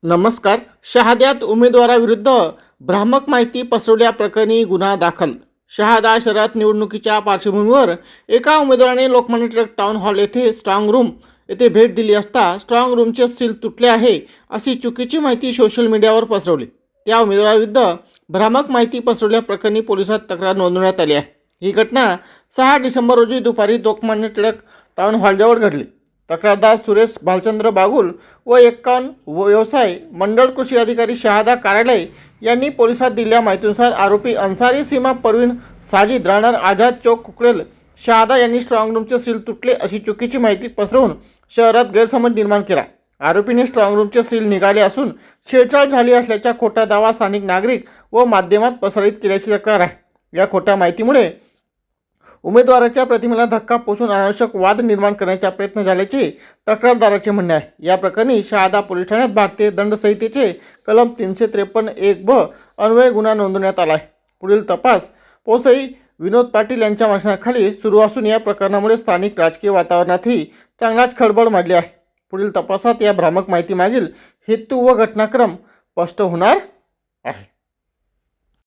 नमस्कार. शहाद्यात उमेदवाराविरुद्ध भ्रामक माहिती पसरवल्याप्रकरणी गुन्हा दाखल. शहादा शहरात निवडणुकीच्या पार्श्वभूमीवर एका उमेदवाराने लोकमान्य टिळक टाउन हॉल येथे स्ट्रॉंग रूम येथे भेट दिली असता स्ट्रॉंग रूमचे सील तुटले आहे अशी चुकीची माहिती सोशल मीडियावर पसरवली. त्या उमेदवाराविरुद्ध भ्रामक माहिती पसरवल्याप्रकरणी पोलिसात तक्रार नोंदवण्यात आली आहे. ही घटना 6 डिसेंबर रोजी दुपारी लोकमान्य टिळक टाउन हॉलजवळ घडली. तक्रारदार सुरेश भालचंद्र बागुल व 51 व्यवसाय मंडळ कृषी अधिकारी शहादा कार्यालय यांनी पोलिसात दिलेल्या माहितीनुसार आरोपी अन्सारी सीमा परवीन साजिद राहणार आझाद चौक कुकरेल शहादा यांनी स्ट्रॉंग रूमचे सील तुटले अशी चुकीची माहिती पसरवून शहरात गैरसमज निर्माण केला. आरोपीने स्ट्रॉंग रूमचे सील निघाले असून छेडछाड झाली असल्याचा खोटा दावा स्थानिक नागरिक व माध्यमात प्रसारित केल्याची तक्रार आहे. या खोट्या माहितीमुळे उमेदवाराच्या प्रतिमेला धक्का पोहोचून अनावश्यक वाद निर्माण करण्याचा प्रयत्न झाल्याचे तक्रारदाराचे म्हणणे आहे. या प्रकरणी शहादा पोलीस ठाण्यात भारतीय दंड संहितेचे कलम 353(1)(ब) अन्वये गुन्हा नोंदवण्यात आला आहे. पुढील तपास पोसई विनोद पाटील यांच्या मार्गदर्शनाखाली सुरू असून या प्रकरणामुळे स्थानिक राजकीय वातावरणातही चांगलाच खळबळ माजली आहे. पुढील तपासात या भ्रामक माहिती मागील हेतू व घटनाक्रम स्पष्ट होणार आहे.